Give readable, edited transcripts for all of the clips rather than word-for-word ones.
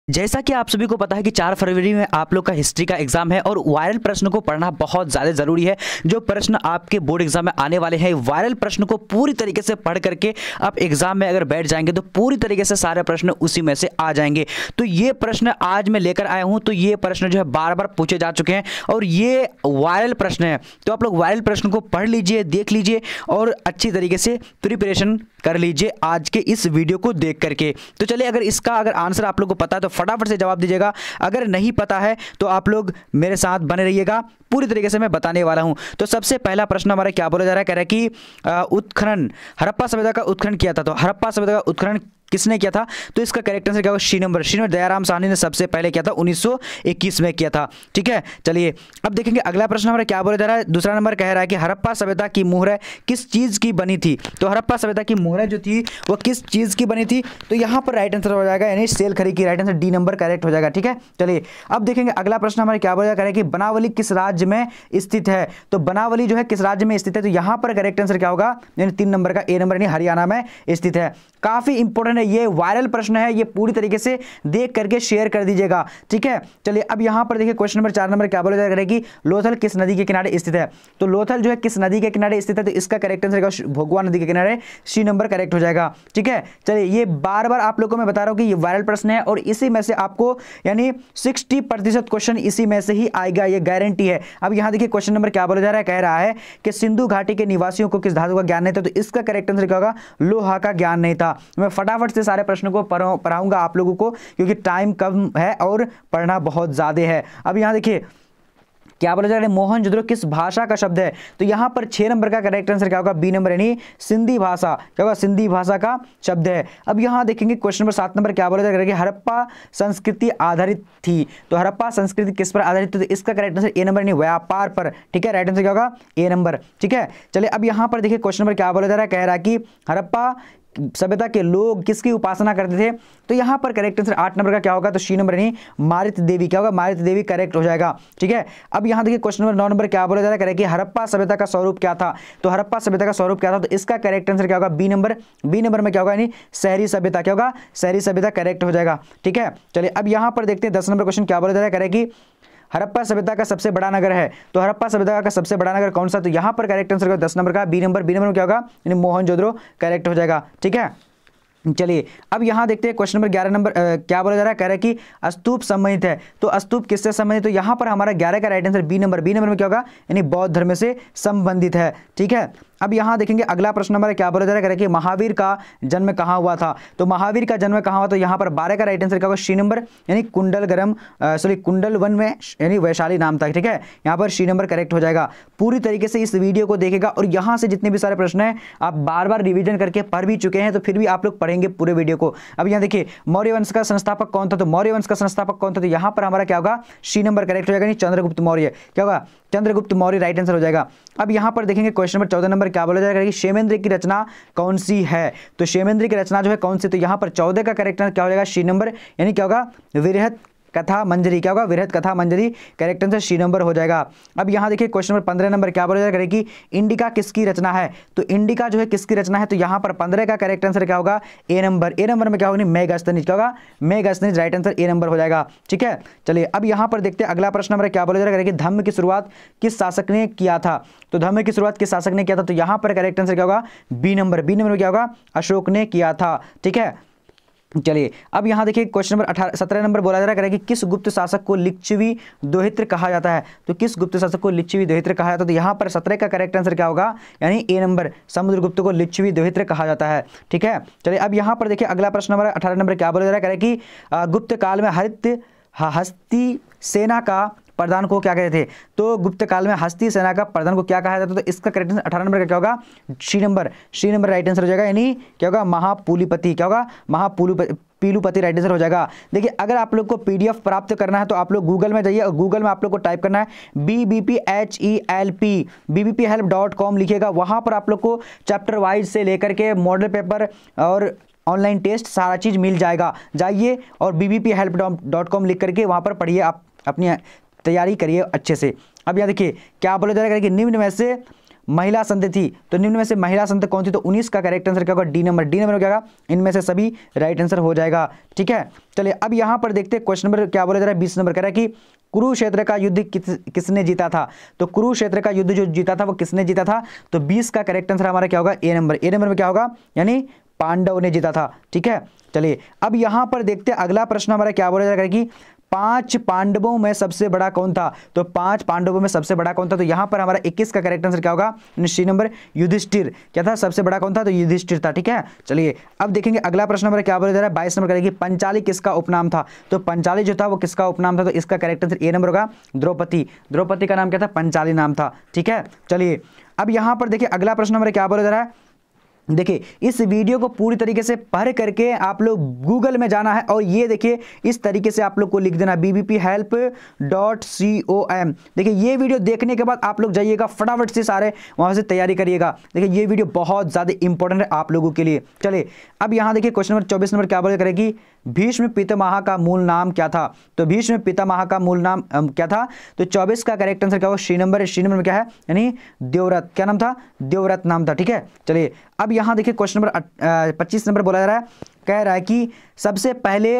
जैसा कि आप सभी को पता है कि 4 फरवरी में आप लोग का हिस्ट्री का एग्जाम है और वायरल प्रश्न को पढ़ना बहुत ज़्यादा ज़रूरी है। जो प्रश्न आपके बोर्ड एग्जाम में आने वाले हैं, वायरल प्रश्न को पूरी तरीके से पढ़ करके आप एग्जाम में अगर बैठ जाएंगे तो पूरी तरीके से सारे प्रश्न उसी में से आ जाएंगे। तो ये प्रश्न आज मैं लेकर आया हूँ। तो ये प्रश्न जो है बार बार पूछे जा चुके हैं और ये वायरल प्रश्न है। तो आप लोग वायरल प्रश्न को पढ़ लीजिए, देख लीजिए और अच्छी तरीके से प्रिपरेशन कर लीजिए आज के इस वीडियो को देख करके। तो चलिए, अगर आंसर आप लोग को पता है तो फटाफट से जवाब दीजिएगा। अगर नहीं पता है तो आप लोग मेरे साथ बने रहिएगा, पूरी तरीके से मैं बताने वाला हूं। तो सबसे पहला प्रश्न हमारा क्या बोला जा रहा है, कह रहा है कि उत्खनन, हड़प्पा सभ्यता का उत्खनन किया था। तो हड़प्पा सभ्यता का उत्खनन किसने किया था? तो इसका करेक्ट आंसर क्या होगा? सी नंबर दयाराम साहनी ने सबसे पहले किया था, 1921 में किया था। ठीक है, चलिए अब देखेंगे अगला प्रश्न हमारा क्या बोला जा रहा है। दूसरा नंबर कह रहा है कि हड़प्पा सभ्यता की मुहरें किस चीज की बनी थी? तो हड़प्पा सभ्यता की मुहरें जो थी वो किस चीज की बनी थी? तो यहाँ पर राइट आंसर हो जाएगा यानी सेल खरी की। Right answer D number correct हो जाएगा। ठीक है, चलिए अब देखेंगे अगला प्रश्न हमारे क्या बोला जा रहा है कि बनावली किस राज्य में स्थित है? तो बनावली जो है किस राज्य में स्थित है? तो यहाँ पर करेक्ट आंसर क्या होगा? यानी 3 नंबर का ए नंबर यानी हरियाणा में स्थित है। काफी इंपॉर्टेंट है, ये वायरल प्रश्न है, ये पूरी तरीके से देख करके शेयर कर दीजिएगा। ठीक है, चलिए अब यहां पर देखिए क्वेश्चन नंबर 4 नंबर क्या बोला जा रहा है कि लोथल किस नदी के किनारे स्थित है? तो लोथल जो है किस नदी के किनारे स्थित है? तो इसका करेक्ट आंसर भोगवा नदी के किनारे, सी नंबर करेक्ट हो जाएगा। ठीक है, चलिए ये बार बार आप लोगों को मैं बता रहा हूं कि ये वायरल प्रश्न है और इसी में से आपको यानी 60% क्वेश्चन इसी में से ही आएगा, ये गारंटी है। अब यहां देखिए क्वेश्चन नंबर क्या बोला जा रहा है, कह रहा है कि सिंधु घाटी के निवासियों को किस धातु का ज्ञान नहीं था? तो इसका करेक्ट आंसर क्या होगा? लोहा का ज्ञान नहीं था। मैं फटाफट से सारे प्रश्नों को पढ़ाऊंगा आप लोगों को क्योंकि टाइम कम है और पढ़ना बहुत ज्यादा है। अब यहां देखिए क्या बोला जा रहा है, मोहनजोदड़ो किस भाषा का शब्द है? तो यहां पर 6 नंबर का करेक्ट आंसर क्या होगा? बी नंबर यानी सिंधी भाषा। क्या होगा? सिंधी भाषा का शब्द है। अब यहां देखेंगे क्वेश्चन नंबर 7 नंबर क्या बोला जा रहा है कि हड़प्पा संस्कृति आधारित थी। तो हड़प्पा संस्कृति किस पर आधारित थी? तो इसका करेक्ट आंसर ए नंबर यानी व्यापार पर। ठीक है, राइट आंसर क्या होगा? ए नंबर। ठीक है, चलिए अब यहां पर देखिए क्वेश्चन नंबर क्या बोला जा रहा है, कह रहा है कि हड़प्पा सभ्यता के लोग किसकी उपासना करते थे? तो यहां पर करेक्ट आंसर 8 नंबर का क्या होगा? तो सी नंबर यानी मारित देवी। क्या होगा? मारित देवी करेक्ट हो जाएगा। ठीक है, अब यहां देखिए क्वेश्चन नंबर 9 नंबर क्या बोला जा रहा है कि हड़प्पा सभ्यता का स्वरूप क्या था? तो हड़प्पा सभ्यता का स्वरूप क्या था? तो इसका करेक्ट आंसर क्या होगा? B number. बी नंबर में क्या होगा? यानी शहरी सभ्यता। क्या होगा? शहरी सभ्यता करेक्ट हो जाएगा। ठीक है, चलिए अब यहां पर देखते हैं 10 नंबर क्वेश्चन क्या बोला जा रहा है कि हड़प्पा सभ्यता का सबसे बड़ा नगर है। तो हड़प्पा सभ्यता का सबसे बड़ा नगर कौन सा? तो यहां पर करेक्ट आंसर 10 नंबर का बी नंबर। बी नंबर में क्या होगा? यानी मोहनजोदड़ो करेक्ट हो जाएगा। ठीक है, चलिए अब यहां देखते हैं क्वेश्चन नंबर 11 नंबर क्या बोला जा रहा है, कह रहा है कि स्तूप संबंधित है। तो स्तूप किससे संबंधित? तो यहां पर हमारा 11 का right answer B number. B number में क्या होगा? यानी बौद्ध धर्म से संबंधित है। ठीक है, अब यहां देखेंगे अगला प्रश्न नंबर क्या बोला जा रहा है कि महावीर का जन्म कहां हुआ था? तो महावीर का जन्म कहां हुआ? तो यहां पर 12 का राइट आंसर क्या होगा? सी नंबर यानी कुंडल वन में यानी वैशाली नाम था। ठीक है, यहां पर सी नंबर करेक्ट हो जाएगा। पूरी तरीके से इस वीडियो को देखेगा और यहां से जितने भी सारे प्रश्न हैं आप बार बार रिवीजन करके पढ़ भी चुके हैं तो फिर भी आप लोग पढ़ेंगे पूरे वीडियो को। अब यहां देखिए मौर्य वंश का संस्थापक कौन था? तो मौर्य वंश का संस्थापक कौन था? तो यहां पर हमारा क्या होगा? सी नंबर करेक्ट हो जाएगा, यानी चंद्रगुप्त मौर्य। क्या होगा? चंद्रगुप्त मौर्य राइट आंसर हो जाएगा। अब यहां पर देखेंगे क्वेश्चन नंबर 14 नंबर क्या बोला जाएगा कि क्षेमेंद्र की रचना कौन सी है? तो क्षेमेंद्र की रचना जो है कौन सी? तो यहां पर 14 का करेक्ट आंसर क्या हो जाएगा? सी नंबर यानी क्या होगा? विरहत कथा मंजरी। क्या होगा? विरहत कथा मंजरी करेक्ट आंसर सी नंबर हो जाएगा। अब यहां देखिए क्वेश्चन नंबर 15 नंबर क्या बोला जाएगा कि इंडिका किसकी रचना है? तो इंडिका जो है किसकी रचना है? तो यहां पर 15 का करेक्ट आंसर क्या होगा? ए नंबर। ए नंबर में क्या होगा? मेगास्थनीज। क्या होगा? Megasthenes right answer A number हो जाएगा। ठीक है, चलिए अब यहां पर देखते हैं अगला प्रश्न नंबर क्या बोला जाएगा कि धम्म की शुरुआत किस शासक ने किया था? तो धम्म की शुरुआत किस शासक ने किया था? तो यहां पर करेक्ट आंसर क्या होगा? B number. बी नंबर में क्या होगा? अशोक ने किया था। ठीक है, चलिए अब यहां देखिए क्वेश्चन नंबर 17 नंबर बोला जा रहा है कि किस गुप्त शासक को लिच्छवी दोहित्र कहा जाता है? तो किस गुप्त शासक को लिच्छवी दोहित्र कहा जाता है? तो यहां पर 17 का करेक्ट आंसर क्या होगा? यानी ए नंबर समुद्रगुप्त को लिच्छवी दोहित्र कहा जाता है। ठीक है, चलिए अब यहां पर देखिए अगला प्रश्न नंबर 18 नंबर क्या बोला जा रहा है कि गुप्त काल में हस्ती सेना का प्रधान को क्या कहते थे? तो गुप्त काल में हस्ती सेना का प्रधान को क्या कहा जाता है? तो इसका करेक्ट आंसर 18 नंबर का क्या होगा? C number. C number right answer हो जाएगा, यानी क्या होगा? महापूलीपति। क्या होगा? पीलूपति राइट आंसर हो जाएगा। देखिए अगर आप लोग को पीडीएफ प्राप्त करना है तो आप लोग गूगल में जाइए और गूगल में आप लोग को टाइप करना है BBPHELP लिखिएगा। वहां पर आप लोग को चैप्टर वाइज से लेकर के मॉडल पेपर और ऑनलाइन टेस्ट सारा चीज मिल जाएगा। जाइए और BBPHELP.com लिख करके वहां पर पढ़िए, आप अपनी तैयारी करिए अच्छे से। अब यहाँ देखिए क्या बोला जा रहा है कि निम्न में से महिला संत थी, तो निम्न में से महिला संत कौन थी, तो 19 का करेक्ट आंसर क्या होगा, डी नंबर। डी नंबर में क्या होगा, इनमें से सभी राइट आंसर हो जाएगा। ठीक है, चलिए अब यहां पर देखते हैं क्वेश्चन नंबर क्या बोला जा रहा है, 20 नंबर कह रहा है कि कुरुक्षेत्र का युद्ध किसने जीता था, तो कुरुक्षेत्र का युद्ध जो जीता था वो किसने जीता था, तो 20 का करेक्ट आंसर हमारा क्या होगा, ए नंबर। ए नंबर में क्या होगा, यानी पांडव ने जीता था। ठीक है, चलिए अब यहां पर देखते हैं अगला प्रश्न हमारा क्या बोला जाएगा कि 5 पांडवों में सबसे बड़ा कौन था, तो 5 पांडवों में सबसे बड़ा कौन था, तो यहां पर हमारा 21 का करेक्ट आंसर क्या होगा, सी नंबर युधिष्ठिर। क्या था, सबसे बड़ा कौन था, तो युधिष्ठिर था। ठीक है, चलिए अब देखेंगे अगला प्रश्न हमारा क्या बोला जा रहा है, 22 नंबर करेगी पंचाली किसका उपनाम था, तो पंचाली जो था वो किसका उपनाम था, तो इसका करेक्ट आंसर ए नंबर होगा, द्रौपदी। द्रौपदी का नाम क्या था, पंचाली नाम था। ठीक है, चलिए अब यहां पर देखिए अगला प्रश्न हमारा क्या बोला जा रहा है, देखिए इस वीडियो को पूरी तरीके से पढ़ करके आप लोग गूगल में जाना है और ये देखिए इस तरीके से आप लोग को लिख देना bbphelp.com। देखिए ये वीडियो देखने के बाद आप लोग जाइएगा फटाफट से सारे वहां से तैयारी करिएगा। देखिए ये वीडियो बहुत ज़्यादा इंपॉर्टेंट है आप लोगों के लिए। चलिए अब यहाँ देखिए क्वेश्चन नंबर 24 नंबर क्या बोले करेगी, भीष्म पितामह का मूल नाम क्या था, तो भीष्म पितामह का मूल नाम क्या था, तो 24 का करेक्ट आंसर क्या होगा, सी नंबर। सी नंबर में क्या है, यानी देवव्रत। क्या नाम था, देवव्रत नाम था। ठीक है, चलिए अब यहां देखिए क्वेश्चन नंबर 25 नंबर बोला जा रहा है, कह रहा है कि सबसे पहले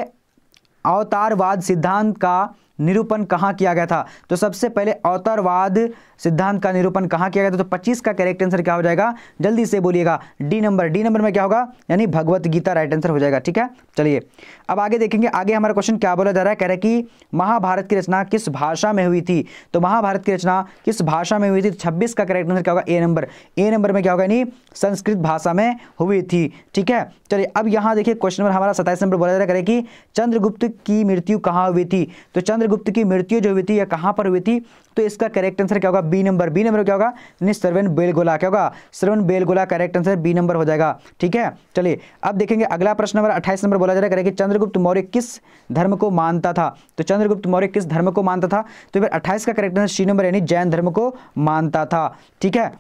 अवतारवाद सिद्धांत का निरूपण कहाँ किया गया था, तो सबसे पहले अवतारवाद सिद्धांत का निरूपण कहाँ किया गया था, तो 25 का करेक्ट आंसर क्या हो जाएगा, जल्दी से बोलिएगा, डी नंबर। डी नंबर में क्या होगा, यानी भगवत गीता राइट आंसर हो जाएगा। ठीक है, चलिए अब आगे देखेंगे, आगे हमारा क्वेश्चन क्या बोला जा रहा है, कह रहा है कि महाभारत की रचना किस भाषा में हुई थी, तो महाभारत की रचना किस भाषा में हुई थी, 26 का करेक्ट आंसर क्या होगा, ए नंबर। ए नंबर में क्या होगा, यानी संस्कृत भाषा में हुई थी। ठीक है, चलिए अब यहाँ देखिए क्वेश्चन नंबर हमारा 27 नंबर बोला जा रहा है, कि चंद्रगुप्त की मृत्यु कहाँ हुई थी, तो चंद्रगुप्त की मृत्यु जो हुई थी या कहाँ पर हुई थी, तो इसका करेक्ट आंसर क्या होगा, बी नंबर। बी नंबर क्या होगा, यानी श्रवण बेलगोला। क्या होगा, Shravanabelagola, correct answer B number हो जाएगा। ठीक है, चलिए अब देखेंगे अगला प्रश्न नंबर 28 नंबर बोला जा रहा है, कि चंद्रगुप्त मौर्य किस धर्म को मानता था, तो चंद्रगुप्त मौर्य किस धर्म को मानता था, तो फिर 28 का करेक्ट आंसर सी नंबर, यानी जैन धर्म को मानता था। ठीक है,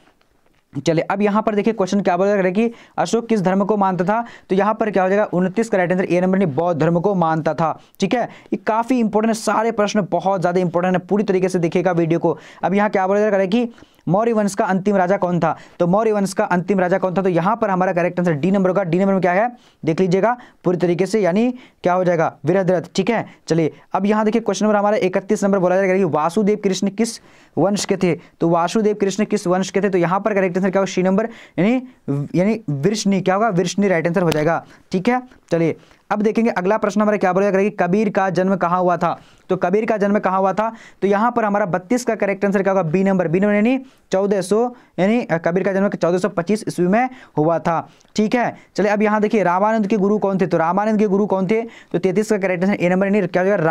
चलिए अब यहां पर देखिए क्वेश्चन क्या बोला जा रहा है कि अशोक किस धर्म को मानता था, तो यहां पर क्या हो जाएगा, 29 का राइट आंसर ए नंबर, ने बौद्ध धर्म को मानता था। ठीक है, ये काफी इंपॉर्टेंट है, सारे प्रश्न बहुत ज्यादा इंपॉर्टेंट है, पूरी तरीके से देखिएगा वीडियो को। अब यहां क्या बोला जा रहा है कि मौर्य वंश का अंतिम राजा कौन था, तो मौर्य वंश का अंतिम राजा कौन था, तो यहां पर हमारा करेक्ट आंसर डी नंबर होगा। डी नंबर में क्या है, देख लीजिएगा पूरी तरीके से, यानी क्या हो जाएगा, विरहद्रथ। ठीक है, चलिए अब यहां देखिए क्वेश्चन नंबर हमारा 31 नंबर बोला जाएगा कि वासुदेव कृष्ण किस वंश के थे, तो वासुदेव कृष्ण किस वंश के थे, तो यहां पर करेक्ट आंसर क्या होगा, सी नंबर, यानी वृष्णि। क्या होगा, वृष्णि राइट आंसर हो जाएगा। ठीक है, चलिए अब देखेंगे अगला प्रश्न हमारा क्या बोला जाएगा, कबीर का जन्म कहाँ हुआ था, तो कबीर का जन्म कहाँ हुआ था, तो यहां पर हमारा 32 का करेक्ट आंसर क्या होगा, बी नंबर। बी नंबर यानी 1400, यानी कबीर का जन्म 1425 ईस्वी में हुआ था। ठीक है, चलिए अब यहां देखिए रामानंद के गुरु कौन थे, तो रामानंद के गुरु कौन थे, तो 33 का करेक्ट आंसर ए नंबर, यानी क्या हो जाएगा,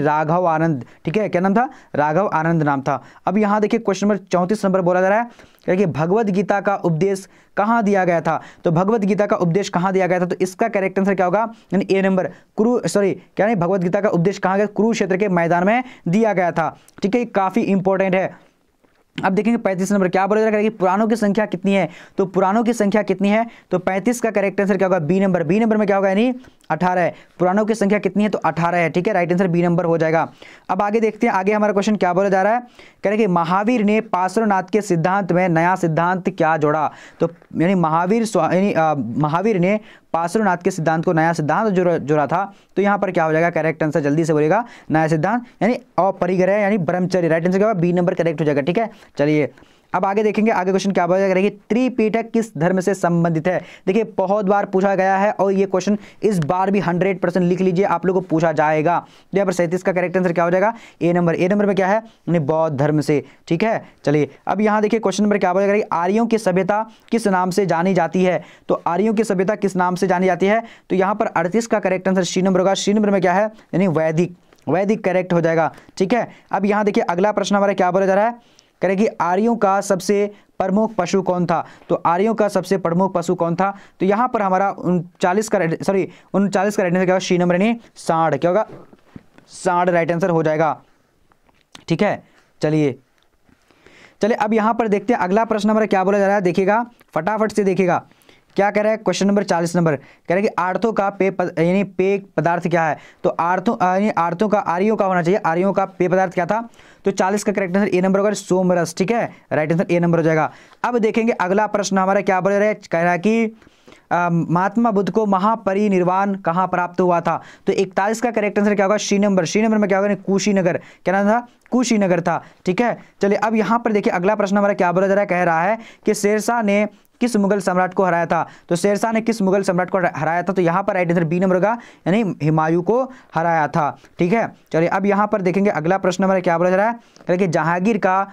राघव आनंद। ठीक है, क्या नाम था, राघव आनंद नाम था। अब यहां देखिए क्वेश्चन नंबर 34 नंबर बोला जा रहा है, कि भगवत गीता का उपदेश कहाँ दिया गया था, तो भगवत गीता का उपदेश कहाँ दिया गया था, तो इसका करेक्ट आंसर क्या होगा, यानी ए नंबर, क्या नहीं, भगवत गीता का उपदेश कहाँ गया, कुरुक्षेत्र के मैदान में दिया गया था। ठीक है, काफी इंपॉर्टेंट है। अब देखेंगे 35 नंबर क्या बोला जा रहा है कि पुराणों की संख्या कितनी है, तो पुराणों की संख्या कितनी है, तो 35 का करेक्ट आंसर क्या होगा, बी नंबर। बी नंबर में क्या होगा, यानी 18 है। पुराणों की संख्या कितनी है, तो 18 है। ठीक है, राइट आंसर बी नंबर हो जाएगा। अब आगे देखते हैं, आगे हमारा क्वेश्चन क्या बोला जा रहा है, कह रहे कि महावीर ने पार्श्वनाथ के सिद्धांत में नया सिद्धांत क्या जोड़ा, तो यानी महावीर ने पार्श्वनाथ के सिद्धांत को नया सिद्धांत जोड़ा था, तो यहाँ पर क्या हो जाएगा, करेक्ट आंसर जल्दी से बोलेगा, नया सिद्धांत यानी अपरिग्रह यानी ब्रह्मचर्य, राइट आंसर क्या होगा, बी नंबर करेक्ट हो जाएगा। ठीक है, चलिए अब आगे देखेंगे, आगे क्वेश्चन क्या बोला जाएगा, त्रिपिटक किस धर्म से संबंधित है। देखिए बहुत बार पूछा गया है और ये क्वेश्चन इस बार भी 100% लिख लीजिए, आप लोगों को पूछा जाएगा। तो यहाँ पर 37 का करेक्ट आंसर क्या हो जाएगा, ए नंबर। ए नंबर में क्या है, यानी बौद्ध धर्म से। ठीक है, चलिए अब यहाँ देखिए क्वेश्चन नंबर क्या बोला जाएगा, आर्यों की सभ्यता किस नाम से जानी जाती है, तो आर्यों की सभ्यता किस नाम से जानी जाती है, तो यहाँ पर 38 का करेक्ट आंसर सी नंबर होगा। सी नंबर में क्या है, यानी वैदिक। वैदिक करेक्ट हो जाएगा। ठीक है, अब यहाँ देखिए अगला प्रश्न हमारा क्या बोला जा रहा है, करेगी आर्यों का सबसे प्रमुख पशु कौन था, तो आर्यों का सबसे प्रमुख पशु कौन था, तो यहाँ पर हमारा 39 का राइट आंसर क्या होगा, सी नंबर, यानी सांड। क्या होगा, सांड राइट आंसर हो जाएगा। ठीक है, चलिए अब यहाँ पर देखते हैं अगला प्रश्न हमारा क्या बोला जा रहा है, देखिएगा फटाफट से देखिएगा, क्या कह रहा है क्वेश्चन नंबर 40 नंबर कह रहा है कि आर्थों का यानी पेय पदार्थ क्या है। तो आर्थों यानी आर्थों का आर्यों का होना चाहिए, आर्यों का पेय पदार्थ क्या था। तो 40 का करेक्ट आंसर ए नंबर होगा सोमरस। ठीक है, राइट आंसर ए नंबर हो जाएगा। अब देखेंगे अगला प्रश्न हमारा क्या बोल रहा है, कह रहा है कि महात्मा बुद्ध को महापरिनिर्वाण कहाँ प्राप्त हुआ था। तो 41 का करेक्ट आंसर क्या होगा श्रीनगर। श्रीनगर में क्या होगा कुशीनगर, क्या नाम था कुशीनगर था। ठीक है, चलिए अब यहाँ पर देखिए अगला प्रश्न हमारा क्या बोला जा रहा है, कह रहा है कि शेरशाह ने किस मुगल सम्राट को हराया था। तो शेरशाह ने किस मुगल सम्राट को हराया था। तो यहाँ पर राइट आंसर बी नंबर होगा यानी हुमायूं को हराया था। ठीक है, चलिए अब यहाँ पर देखेंगे अगला प्रश्न हमारा क्या बोला जा रहा है कि जहांगीर का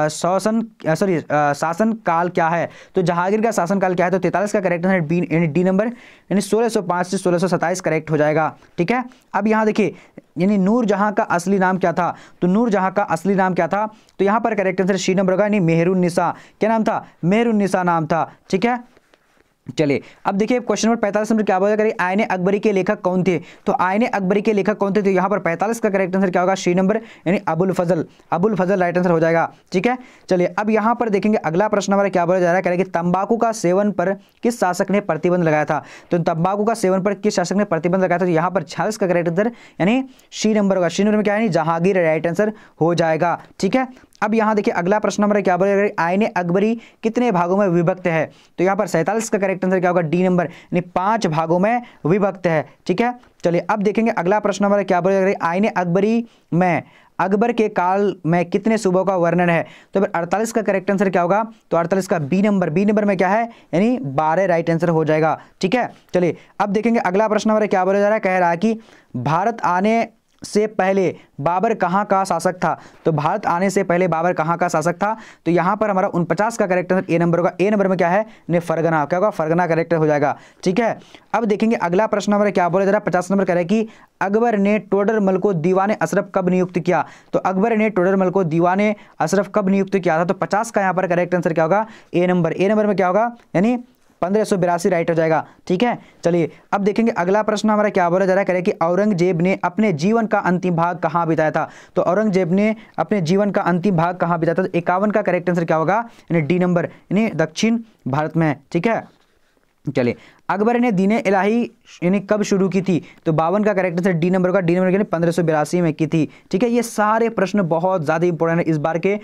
शासन काल क्या है। तो जहांगीर का शासन काल क्या है। तो 43 का करेक्ट आंसर बी यानी डी नंबर यानी 1605 से 1627 करेक्ट हो जाएगा। ठीक है, अब यहाँ देखिए यानी नूरजहां का असली नाम क्या था। तो नूरजहां का असली नाम क्या था। तो यहाँ पर करेक्ट आंसर सी नंबर होगा यानी मेहरुन्निसा। क्या नाम था मेहरुन्निसा नाम था। ठीक है, चलिए अब देखिए क्वेश्चन नंबर 45 नंबर क्या बोला करिए आयने अकबरी के लेखक कौन थे। तो आयने अकबरी के लेखक कौन थे। तो यहाँ पर 45 का करेक्ट आंसर क्या होगा सी नंबर यानी अबुल फजल। अबुल फजल राइट आंसर हो जाएगा। ठीक है, चलिए अब यहाँ पर देखेंगे अगला प्रश्न हमारा क्या बोला जा रहा है, करें कि तंबाकू का सेवन पर किस शासक ने प्रतिबंध लगाया था। तो तंबाकू का सेवन पर किस शासक ने प्रतिबंध लगाया था। तो यहाँ पर 46 का करेक्ट आंसर यानी सी नंबर होगा। सी नंबर में क्या है जहांगीर राइट आंसर हो जाएगा। ठीक है, अब यहाँ देखिए अगला प्रश्न हमारा क्या बोलेगा आयने अकबरी कितने भागों में विभक्त है। तो यहाँ पर 47 का करेक्ट आंसर क्या होगा डी नंबर यानी 5 भागों में विभक्त है। ठीक है, चलिए अब देखेंगे अगला प्रश्न हमारा क्या बोलेगा आयने अकबरी में अकबर के काल में कितने सूबों का वर्णन है। तो फिर 48 का करेक्ट आंसर क्या होगा। तो 48 का बी नंबर, बी नंबर में क्या है यानी 12 राइट आंसर हो जाएगा। ठीक है, चलिए अब देखेंगे अगला प्रश्न हमारा क्या बोला जा रहा है, कह रहा है कि भारत आने से पहले बाबर कहाँ का शासक था। तो भारत आने से पहले बाबर कहाँ का शासक था। तो यहाँ पर हमारा 49 का करेक्ट आंसर ए नंबर होगा। ए नंबर में क्या है ने फरगना, क्या होगा फरगना करेक्ट हो जाएगा। ठीक है, अब देखेंगे अगला प्रश्न हमारा क्या बोला जा रहा है 50 नंबर कह रहा है कि अकबर ने टोडरमल को दीवाने अशरफ कब नियुक्त किया। तो अकबर ने टोडरमल को दीवाने अशरफ कब नियुक्त किया था। तो 50 का यहाँ पर करेक्ट आंसर क्या होगा ए नंबर। ए नंबर में क्या होगा यानी 1582 राइट हो जाएगा। ठीक है, चलिए अब देखेंगे अगला प्रश्न हमारा क्या बोला जा रहा है, करें कि औरंगजेब ने अपने जीवन का अंतिम भाग कहाँ बिताया था। तो औरंगजेब ने अपने जीवन का अंतिम भाग कहाँ बिताया था। तो 51 का करेक्ट आंसर क्या होगा यानी डी नंबर यानी दक्षिण भारत में। ठीक है, चलिए अकबर ने दीने इलाही यानी कब शुरू की थी। तो 52 का करेक्ट आंसर डी नंबर होगा। डी नंबर यानी 1582 में की थी। ठीक है, ये सारे प्रश्न बहुत ज़्यादा इंपॉर्टेंट है इस बार के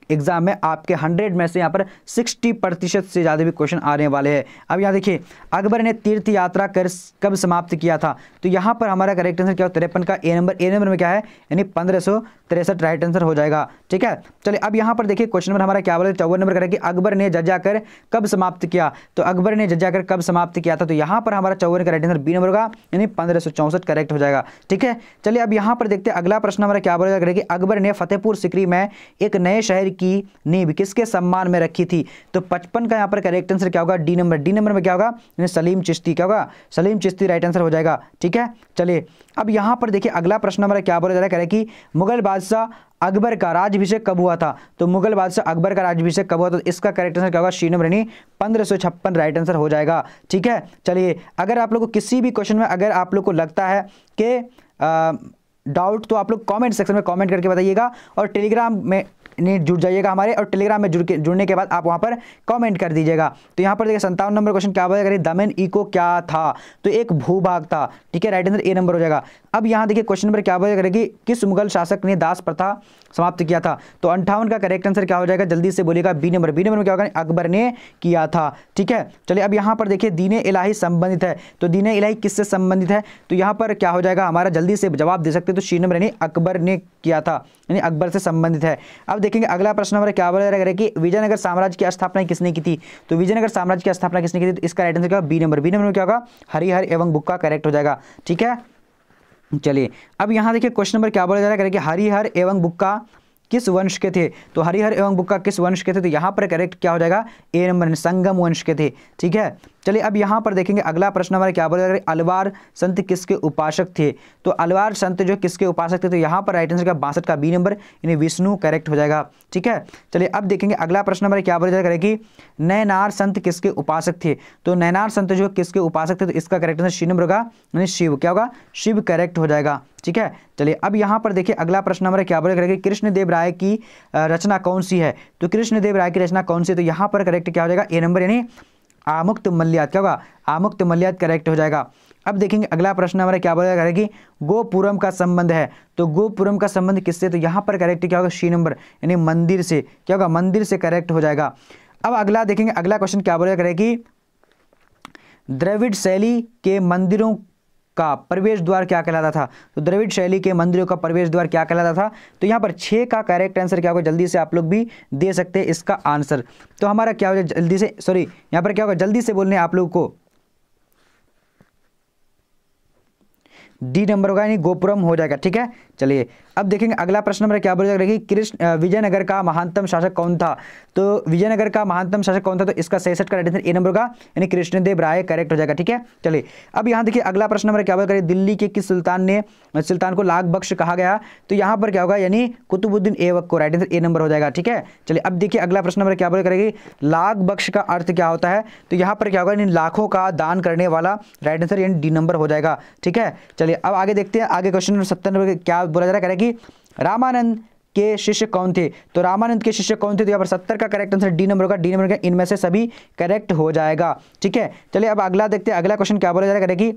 एग्जाम में। आपके 100 में से यहाँ पर 60% से ज़्यादा भी क्वेश्चन आने वाले हैं। अब यहाँ देखिए अकबर ने तीर्थ यात्रा कर कब समाप्त किया था। तो यहाँ पर हमारा करेक्ट आंसर क्या हो 53 का ए नंबर। ए नंबर में क्या है यानी 1563 राइट आंसर हो जाएगा। ठीक है, चलिए अब यहाँ पर देखिए क्वेश्चन नंबर हमारा क्या बोला 54 नंबर करें कि अकबर ने जज्जा कर कब समाप्त किया। तो अकबर ने जज्जा कर कब समाप्त किया था। तो यहाँ पर हमारा 54 का राइट आंसर बी नंबर होगा यानी 1564 करेक्ट हो जाएगा। ठीक है, चलिए अब यहाँ पर देखते हैं अगला प्रश्न हमारा क्या बोला करें कि अकबर ने फतेहपुर सिकरी में एक नए शहर की नींव किसके सम्मान में रखी थी। तो 55 का यहाँ पर करेक्ट आंसर क्या होगा डी नंबर। डी नंबर में क्या होगा यानी सलीम चिश्ती, क्या होगा सलीम चिश्ती राइट आंसर हो जाएगा। ठीक है, चलिए अब यहाँ पर देखिए अगला प्रश्न हमारा क्या बोला जा रहा है, करें कि मुगल बादशाह अकबर का राज्याभिषेक कब हुआ था। तो मुगल बादशाह अकबर का राज्याभिषेक कब हुआ। तो इसका करेक्ट आंसर क्या होगा सी नंबर यानी 1556 राइट आंसर हो जाएगा। ठीक है, चलिए अगर आप लोग को किसी भी क्वेश्चन में अगर आप लोग को लगता है कि डाउट तो आप लोग कमेंट सेक्शन में कमेंट करके बताइएगा और टेलीग्राम में जुड़ जाइएगा हमारे और टेलीग्राम में जुड़ने के बाद आप वहां पर कमेंट कर दीजिएगा। तो यहाँ पर देखिए 57 नंबर क्वेश्चन क्या बोला करिए दमन इको क्या था। तो एक भूभाग था। ठीक है, राइट आंसर ए नंबर हो जाएगा। अब यहाँ देखिए क्वेश्चन नंबर क्या बोला करेगी किस मुगल शासक ने दास प्रथा समाप्त किया था। तो 58 का करेक्ट आंसर क्या हो जाएगा जल्दी से बोलिएगा बी नंबर। बी नंबर में क्या होगा अकबर ने किया था। ठीक है, चलिए अब यहाँ पर देखिए दीने इलाही संबंधित है। तो दीने इलाही किससे संबंधित है। तो यहाँ पर क्या हो जाएगा हमारा जल्दी से जवाब दे सकते हैं। तो सी नंबर यानी अकबर ने किया था यानी अकबर से संबंधित है। अब देखेंगे अगला प्रश्न हमारा क्या बोला जाएगा कि विजयनगर साम्राज्य की स्थापना किसने की थी। तो विजयनगर साम्राज्य की स्थापना किसने की थी। तो इसका राइट आंसर क्या होगा बी नंबर। बी नंबर में क्या होगा हरिहर एवं बुक्का करेक्ट हो जाएगा। ठीक है, चलिए अब यहाँ देखिए क्वेश्चन नंबर क्या बोला जा रहा है कि हरिहर एवं बुक्का किस वंश के थे। तो हरिहर एवं बुक्का किस वंश के थे। तो यहाँ पर करेक्ट क्या हो जाएगा ए नंबर संगम वंश के थे। ठीक है, चलिए अब यहाँ पर देखेंगे अगला प्रश्न हमारा क्या बोला जा रहा है अलवार संत किसके उपासक थे। तो अलवार संत जो किसके उपासक थे। तो यहाँ पर राइट आंसर का 62 का बी नंबर यानी विष्णु करेक्ट हो जाएगा। ठीक है, चलिए अब देखेंगे अगला प्रश्न हमारा क्या बोला जा रहा है कि नैनार संत किसके उपासक थे। तो नैनार संत जो किसके उपासक थे। तो इसका करेक्ट आंसर सी नंबर होगा यानी शिव, क्या होगा शिव करेक्ट हो जाएगा। ठीक है, चलिए अब यहाँ पर देखिए अगला प्रश्न हमारा क्या बोला करेगा कृष्णदेव राय की रचना कौन सी है। तो कृष्णदेव राय की रचना कौन सी है। तो यहाँ पर करेक्ट क्या हो जाएगा ए नंबर यानी आमुक्त मल्याद, क्या होगा, आमुक्त मल्याद करेक्ट हो जाएगा। अब देखेंगे अगला प्रश्न हमारा क्या बोला जाएगा कि गोपुरम का संबंध है, तो गोपुरम का संबंध किससे, तो यहाँ पर करेक्ट क्या होगा, सी नंबर यानी मंदिर से, क्या होगा, मंदिर से करेक्ट हो जाएगा। अब अगला देखेंगे, अगला क्वेश्चन क्या बोला जाएगा कि द्रविड़ शैली के मंदिरों का प्रवेश द्वार क्या कहलाता था, तो द्रविड़ शैली के मंदिरों का प्रवेश द्वार क्या कहलाता था, तो यहाँ पर 6 का करेक्ट आंसर क्या होगा, जल्दी से आप लोग भी दे सकते हैं इसका आंसर। तो हमारा क्या होगा, जल्दी से, सॉरी यहाँ पर क्या होगा, जल्दी से बोलने आप लोग को डी नंबर होगा, यानी गोपुरम हो जाएगा। ठीक है, चलिए अब देखेंगे अगला प्रश्न नंबर क्या बोला जाएगा कि कृष्ण विजयनगर का महानतम शासक कौन था, तो विजयनगर का महानतम शासक कौन था, तो इसका 66 का राइट ए नंबर होगा, यानी कृष्णदेव राय करेक्ट हो जाएगा। ठीक है, चलिए अब यहाँ देखिए अगला प्रश्न नंबर क्या बोला करें, दिल्ली के किस सुल्तान को लाख बख्श कहा गया, तो यहाँ पर क्या होगा, यानी कुतुबुद्दीन ऐबक को, राइट आंसर ए नंबर हो जाएगा। ठीक है, चलिए अब देखिए अगला प्रश्न नंबर क्या बोला करेगी, लाख बख्श का अर्थ क्या होता है, तो यहाँ पर क्या होगा, यानी लाखों का दान करने वाला, राइट आंसर यानी डी नंबर हो जाएगा। ठीक है, चलिए अब आगे देखते हैं, आगे क्वेश्चन नंबर 70 नंबर क्या बोला जा रहा है कि रामानंद के शिष्य कौन थे, तो रामानंद के शिष्य कौन थे, तो यहाँ पर 70 का करेक्ट आंसर डी नंबर होगा, डी नंबर का इनमें से सभी करेक्ट हो जाएगा। ठीक है, चलिए अब अगला देखते हैं, अगला क्वेश्चन क्या बोला जा रहा है कि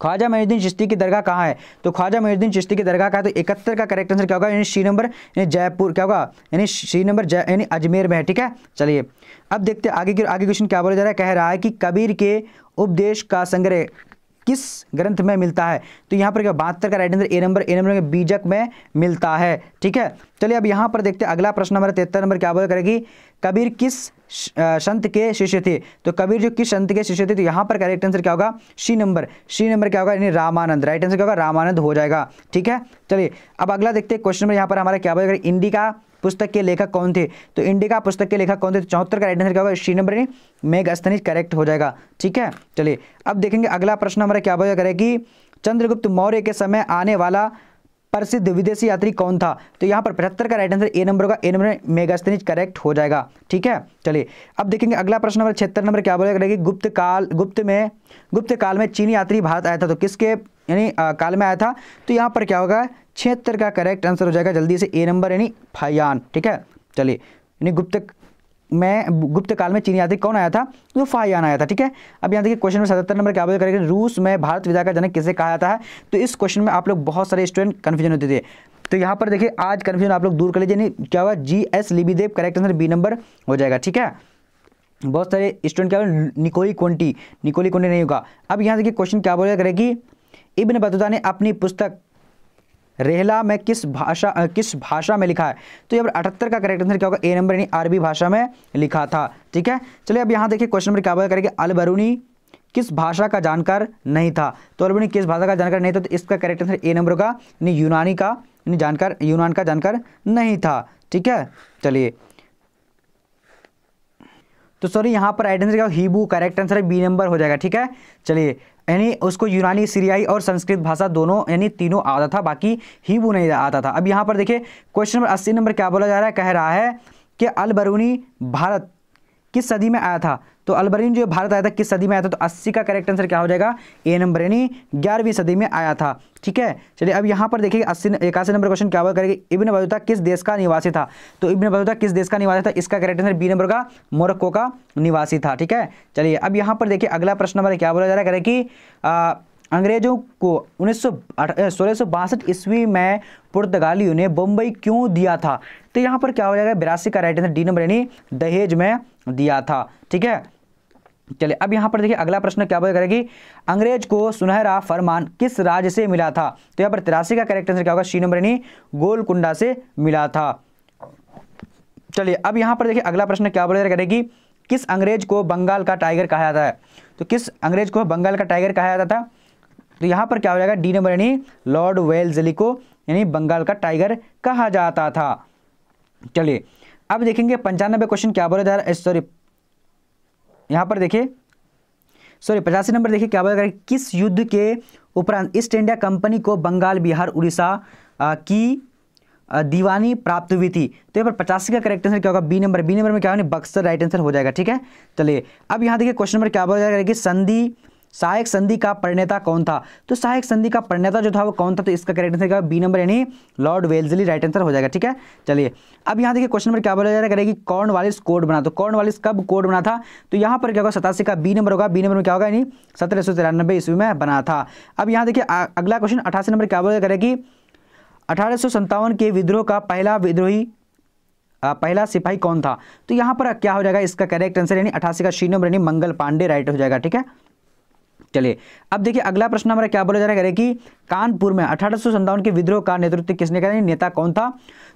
ख्वाजा मोइनुद्दीन चिश्ती की दरगाह कहाँ है, तो ख्वाजा मोइनुद्दीन चिश्ती की दरगाह कहाँ है, तो 71 का करेक्ट आंसर क्या होगा, यानी सी नंबर यानी जयपुर, क्या होगा, यानी सी नंबर यानी अजमेर में है। ठीक है, चलिए अब देखते हैं आगे क्वेश्चन क्या बोला जा रहा है, कह रहा है कि कबीर के उपदेश का संग्रह किस ग्रंथ में मिलता है, तो यहाँ पर क्या 72 का राइट आंसर ए नंबर में बीजक में मिलता है। ठीक है, चलिए अब यहाँ पर देखते हैं अगला प्रश्न नंबर 73 नंबर क्या बोला करेगी, कबीर किस संत के शिष्य थे, तो कबीर जो किस संत के शिष्य थे, तो यहाँ पर करेक्ट आंसर क्या होगा, सी नंबर क्या होगा, यानी रामानंद, राइट आंसर क्या होगा, रामानंद हो जाएगा। ठीक है, चलिए अब अगला देखते हैं क्वेश्चन नंबर यहाँ पर हमारा क्या बोला, इंडिका पुस्तक के लेखक कौन थे, तो इंडिका पुस्तक के लेखक कौन थे, तो 74 का राइट आंसर क्या होगा, सी नंबर यानी मेगास्थनीज करेक्ट हो जाएगा। ठीक है, चलिए अब देखेंगे अगला प्रश्न हमारा क्या बोला करें कि चंद्रगुप्त मौर्य के समय आने वाला प्रसिद्ध विदेशी यात्री कौन था, तो यहाँ पर 75 का राइट आंसर ए नंबर होगा, ए नंबर मेगास्थनीज करेक्ट हो जाएगा। ठीक है, चलिए अब देखेंगे अगला प्रश्न नंबर 76 नंबर क्या बोला करेगी, गुप्त काल में चीनी यात्री भारत आया था, तो किसके यानी काल में आया था, तो यहाँ पर क्या होगा, 76 का करेक्ट आंसर हो जाएगा, जल्दी से ए नंबर यानी फाहियान। ठीक है, चलिए यानी गुप्त काल में चीनी यात्री कौन आया था, तो फाहियान आया था। ठीक है, अब यहाँ देखिए क्वेश्चन नंबर 77 नंबर क्या करेंगे, रूस में भारत विद्या का जनक किसे कहा जाता है, तो इस क्वेश्चन में आप लोग बहुत सारे स्टूडेंट कंफ्यूजन होते थे, तो यहाँ पर देखिए आज कंफ्यूजन आप लोग दूर कर लीजिए, क्या होगा, जी.एस. लिबिदेव करेक्ट आंसर बी नंबर हो जाएगा। ठीक है, बहुत सारे स्टूडेंट क्या निकोली कोंटी नहीं होगा। अब यहाँ देखिए क्वेश्चन क्या बोला करेगी, इब्न बतूता ने अपनी पुस्तक रेहला में किस भाषा में लिखा है, तो यहाँ पर 78 का करेक्ट आंसर क्या होगा, ए नंबर यानी अरबी भाषा में लिखा था। ठीक है, चलिए अब यहाँ देखिए क्वेश्चन नंबर क्या बोला करेंगे, अल-बरूनी किस भाषा का जानकार नहीं था, तो अल-बरूनी किस भाषा का जानकार नहीं था, तो इसका करेक्ट आंसर ए नंबर होगा, यानी यूनान का जानकार नहीं था। ठीक है, चलिए तो सॉरी यहाँ पर राइट आंसर क्या, हिब्रू करेक्ट आंसर है, बी नंबर हो जाएगा। ठीक है, चलिए यानी उसको यूनानी, सीरियाई और संस्कृत भाषा दोनों यानी तीनों आता था, बाकी हिब्रू नहीं आता था। अब यहाँ पर देखिए क्वेश्चन नंबर 80 नंबर क्या बोला जा रहा है, कह रहा है कि अल-बरूनी भारत किस सदी में आया था, तो अल-बरूनी जो भारत आया था किस सदी में आया था, तो 80 का करेक्ट आंसर क्या हो जाएगा, ए नंबर यानी 11वीं सदी में आया था। ठीक है, चलिए अब यहाँ पर देखिए 81 नंबर क्वेश्चन क्या करेंगे, इब्न बतूता किस देश का निवासी था, तो इब्न बतूता किस देश का निवासी था, इसका करेक्ट आंसर बी नंबर का मोरक्को का निवासी था। ठीक है, चलिए अब यहाँ पर देखिए अगला प्रश्न नंबर क्या बोला जा रहा है, करें कि अंग्रेजों को 1662 ईस्वी में पुर्तगालियों ने बम्बई क्यों दिया था, तो यहाँ पर क्या हो जाएगा, 82 का राइट आंसर डी नंबर यानी दहेज में दिया था। ठीक है, चलिए अब यहाँ पर देखिए अगला प्रश्न क्या बोला करेगी, अंग्रेज को सुनहरा फरमान किस राज्य से मिला था, तो यहाँ पर 83 का करेक्ट आंसर क्या होगा, सी नंबर यानी गोलकुंडा से मिला था। चलिए अब यहाँ पर देखिए अगला प्रश्न क्या बोला करेगी, किस अंग्रेज को बंगाल का टाइगर कहा जाता है, तो किस अंग्रेज को बंगाल का टाइगर कहा जाता था, तो यहाँ पर क्या हो जाएगा, डी नंबर यानी लॉर्ड वेल्लेस्ली को यानी बंगाल का टाइगर कहा जाता था। चलिए अब देखेंगे 95 क्वेश्चन क्या बोला जा रहा है, सॉरी यहाँ पर देखिए 85 नंबर देखिए क्या बोला जा रहा है, किस युद्ध के उपरांत ईस्ट इंडिया कंपनी को बंगाल, बिहार, उड़ीसा की दीवानी प्राप्त हुई थी, तो यहाँ पर 85 का करेक्ट आंसर क्या होगा, बी नंबर में क्या होगा, बक्सर राइट आंसर हो जाएगा। ठीक है, चलिए अब यहाँ देखिए क्वेश्चन नंबर क्या बोला जा रहा है कि संधि सहायक संधि का प्रणेता कौन था? तो सहायक संधि का प्रणेता जो था वो कौन था? तो इसका करेक्ट आंसर क्या बी नंबर यानी लॉर्ड वेल्जली राइट आंसर हो जाएगा। ठीक है, चलिए अब यहाँ देखिए क्वेश्चन नंबर क्या बोला जा रहा है करेगी कॉर्नवालिस कोड बना। तो कॉर्नवालिस कब कोड बना था? तो यहाँ पर क्या होगा 87 का बी नंबर होगा। बी नंबर में क्या होगा यानी 1793 ईस्वी में बना था। अब यहाँ देखिए अगला क्वेश्चन 88 नंबर क्या बोला करेगी 1857 के विद्रोह का पहला सिपाही कौन था? तो यहाँ पर क्या हो जाएगा इसका करेक्ट आंसर यानी 88 का सी नंबर यानी मंगल पांडे राइट हो जाएगा। ठीक है, चलिए अब देखिए अगला प्रश्न हमारा क्या बोला जा रहा है कि कानपुर में 1857 के विद्रोह का नेतृत्व किसने किया, नेता कौन था?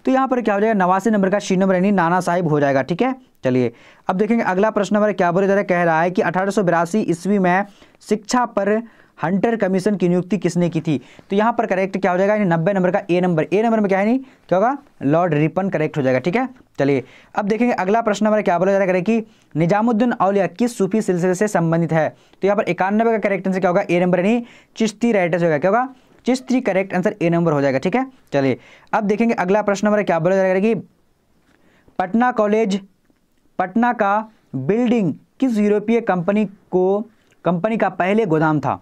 तो यहाँ पर क्या हो जाएगा 89 नंबर का सी नंबर यानी नाना साहिब हो जाएगा। ठीक है, चलिए अब देखेंगे अगला प्रश्न हमारा क्या बोला जा रहा है, कह रहा है कि 1882 ईस्वी में शिक्षा पर हंटर कमीशन की नियुक्ति किसने की थी? तो यहाँ पर करेक्ट क्या हो जाएगा यानी 90 नंबर का ए नंबर। ए नंबर में क्या है नहीं क्या होगा लॉर्ड रिपन करेक्ट हो जाएगा। ठीक है, चलिए अब देखेंगे अगला प्रश्न हमारा क्या बोला जा रहा है कि निजामुद्दीन औलिया किस सूफी सिलसिले से संबंधित है? तो यहाँ पर 91 का करेक्ट आंसर क्या होगा ए नंबर यानी चिश्ती राइट हो जाएगा। क्या होगा Chishti correct answer A number हो जाएगा। ठीक है, चलिए अब देखेंगे अगला प्रश्न हमारा क्या बोला जा रहा है कि पटना का बिल्डिंग किस यूरोपीय कंपनी का पहले गोदाम था?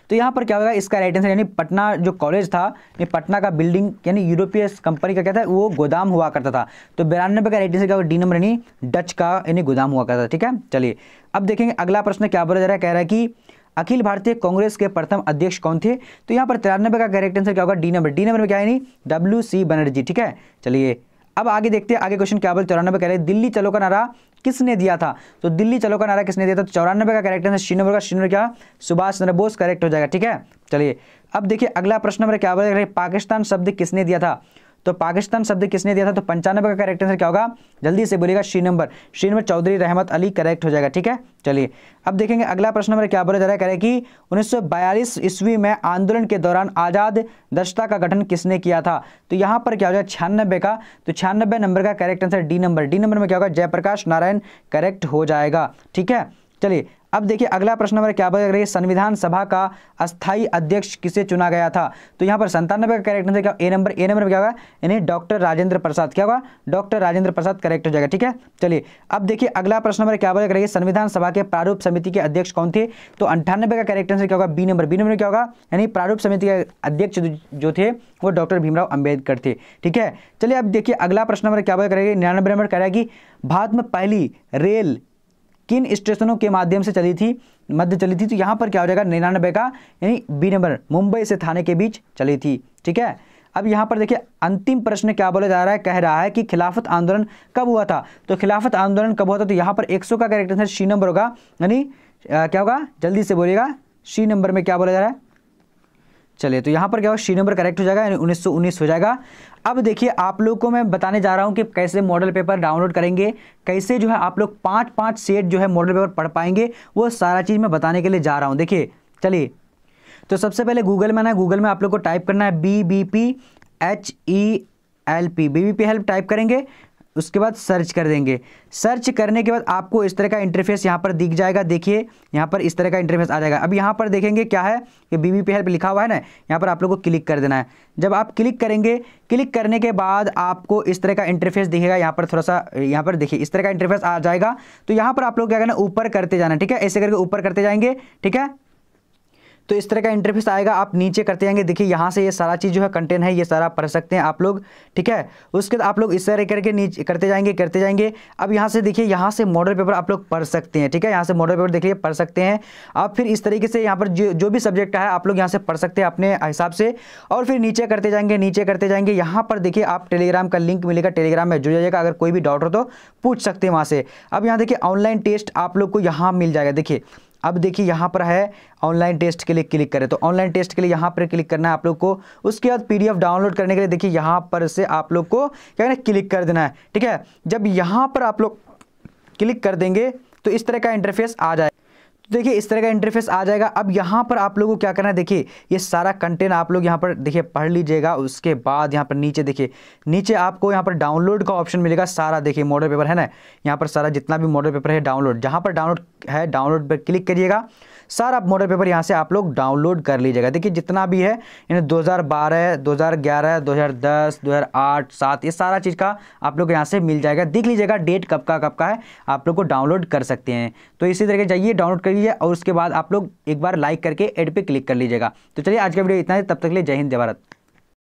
तो यहाँ पर क्या होगा इसका राइट आंसर यानी पटना जो कॉलेज था ये पटना का बिल्डिंग यानी यूरोपीय कंपनी का क्या था वो गोदाम हुआ करता था। तो 92 का राइट आंसर क्या होगा डी नंबर यानी डच का यानी गोदाम हुआ करता था। ठीक है, चलिए अब देखेंगे अगला प्रश्न क्या बोला जा रहा है, कह रहा है कि अखिल भारतीय कांग्रेस के प्रथम अध्यक्ष कौन थे? तो यहाँ पर 93 का करेक्ट आंसर क्या होगा डी नंबर। डी नंबर में क्या है नहीं WC बनर्जी। ठीक है, चलिए अब आगे देखते हैं आगे क्वेश्चन क्या बोल 94 कह रहे हैं दिल्ली चलो का नारा किसने दिया था? तो दिल्ली चलो का नारा किसने दिया था? तो 94 का करेक्ट आंसर सी नंबर का सी नंबर क्या सुभाष चंद्र बोस करेक्ट हो जाएगा। ठीक है, चलिए अब देखिए अगला प्रश्न नंबर क्या बोल पाकिस्तान शब्द किसने दिया था? तो पाकिस्तान शब्द किसने दिया था? तो 95 का करेक्ट आंसर क्या होगा जल्दी से बोलिएगा सी नंबर चौधरी रहमत अली करेक्ट हो जाएगा। ठीक है, चलिए अब देखेंगे अगला प्रश्न नंबर क्या बोला जा रहा है, कह रहे हैं कि 1942 ईस्वी में आंदोलन के दौरान आजाद दस्ता का गठन किसने किया था? तो यहाँ पर क्या हो जाएगा 96 का। तो 96 नंबर का correct answer D number. D number में क्या होगा जयप्रकाश नारायण करेक्ट हो जाएगा। ठीक है, चलिए अब देखिए अगला प्रश्न नंबर क्या बोला जा रहा है संविधान सभा का अस्थायी अध्यक्ष किसे चुना गया था? तो यहाँ पर 97 का करेक्ट आंसर क्या ए नंबर। ए नंबर में क्या होगा यानी डॉक्टर राजेंद्र प्रसाद। क्या होगा डॉक्टर राजेंद्र प्रसाद करेक्ट हो जाएगा। ठीक है, चलिए अब देखिए अगला प्रश्न नंबर क्या बोला जा रहा है संविधान सभा के प्रारूप समिति के अध्यक्ष कौन थे? तो 98 का करेक्ट आंसर क्या होगा बी नंबर। बी नंबर में क्या होगा यानी प्रारूप समिति के अध्यक्ष जो थे वो डॉक्टर भीमराव अम्बेडकर थे। ठीक है, चलिए अब देखिए अगला प्रश्न नंबर क्या बोला करेंगे 99 नंबर कह रहा है कि भारत में पहली रेल किन स्टेशनों के माध्यम से चली थी? तो यहाँ पर क्या हो जाएगा 99 का यानी बी नंबर मुंबई से थाने के बीच चली थी। ठीक है, अब यहाँ पर देखिए अंतिम प्रश्न क्या बोला जा रहा है, कह रहा है कि खिलाफत आंदोलन कब हुआ था? तो खिलाफत आंदोलन कब हुआ था? तो यहाँ पर 100 का करेक्ट आंसर सी नंबर होगा यानी क्या होगा जल्दी से बोलिएगा सी नंबर में क्या बोला जा रहा है। चलिए तो यहाँ पर क्या होगा सी नंबर करेक्ट हो जाएगा यानी 1919 हो जाएगा। अब देखिए आप लोगों को मैं बताने जा रहा हूँ कि कैसे मॉडल पेपर डाउनलोड करेंगे, कैसे जो है आप लोग 5-5 सेट जो है मॉडल पेपर पढ़ पाएंगे, वो सारा चीज़ मैं बताने के लिए जा रहा हूँ। देखिए चलिए तो सबसे पहले गूगल में गूगल में आप लोग को टाइप करना है BBP हेल्प टाइप करेंगे, उसके बाद सर्च कर देंगे। सर्च करने के बाद आपको इस तरह का इंटरफेस यहाँ पर दिख जाएगा। देखिए यहाँ पर इस तरह का इंटरफेस आ जाएगा। अब यहाँ पर देखेंगे क्या है कि BBP हेल्प लिखा हुआ है ना, यहाँ पर आप लोग को क्लिक कर देना है। जब आप क्लिक करेंगे, क्लिक करने के बाद आपको इस तरह का इंटरफेस दिखेगा। यहाँ पर थोड़ा सा यहाँ पर देखिए इस तरह का इंटरफेस आ जाएगा। तो यहाँ पर आप लोग क्या करना ऊपर करते जाना। ठीक है, ऐसे करके ऊपर करते जाएंगे। ठीक है, तो इस तरह का इंटरफेस आएगा, आप नीचे करते जाएंगे। देखिए यहाँ से ये सारा चीज़ जो है कंटेंट है ये सारा पढ़ सकते हैं आप लोग। ठीक है, उसके बाद आप लोग इस तरह करके नीचे करते जाएंगे। अब यहाँ से देखिए यहाँ से मॉडल पेपर आप लोग पढ़ सकते हैं। ठीक है, यहाँ से मॉडल पेपर देखिए पढ़ सकते हैं आप। फिर इस तरीके से यहाँ पर जो भी सब्जेक्ट है आप लोग यहाँ से पढ़ सकते हैं अपने हिसाब से। और फिर नीचे करते जाएंगे। यहाँ पर देखिए आप टेलीग्राम का लिंक मिलेगा, टेलीग्राम में जुड़ जाइएगा। अगर कोई भी डाउट हो तो पूछ सकते हैं वहाँ से। अब यहाँ देखिए ऑनलाइन टेस्ट आप लोग को यहाँ मिल जाएगा। देखिए अब देखिए यहाँ पर है ऑनलाइन टेस्ट के लिए क्लिक करें, तो ऑनलाइन टेस्ट के लिए यहाँ पर क्लिक करना है आप लोग को। उसके बाद PDF डाउनलोड करने के लिए देखिए यहाँ पर से आप लोग को क्या है ना क्लिक कर देना है। ठीक है, जब यहाँ पर आप लोग क्लिक कर देंगे तो इस तरह का इंटरफेस आ जाएगा। तो देखिए इस तरह का इंटरफेस आ जाएगा। अब यहाँ पर आप लोगों को क्या करना है, देखिए ये सारा कंटेंट आप लोग यहाँ पर देखिए पढ़ लीजिएगा। उसके बाद यहाँ पर नीचे देखिए नीचे आपको यहाँ पर डाउनलोड का ऑप्शन मिलेगा। सारा देखिए मॉडल पेपर है ना, यहाँ पर सारा जितना भी मॉडल पेपर है डाउनलोड, जहाँ पर डाउनलोड है डाउनलोड पर क्लिक करिएगा। सारा मॉडल पेपर यहाँ से आप लोग डाउनलोड कर लीजिएगा। देखिए जितना भी है इन 2012, 2011, 2010, 2008, 7 ये सारा चीज़ का आप लोग यहाँ से मिल जाएगा। देख लीजिएगा डेट कब का है, आप लोग को डाउनलोड कर सकते हैं। तो इसी तरीके जाइए डाउनलोड कर लीजिए और उसके बाद आप लोग एक बार लाइक करके ऐड पे क्लिक कर लीजिएगा। तो चलिए आज का वीडियो इतना ही, तब तक के लिए जय हिंद जय भारत।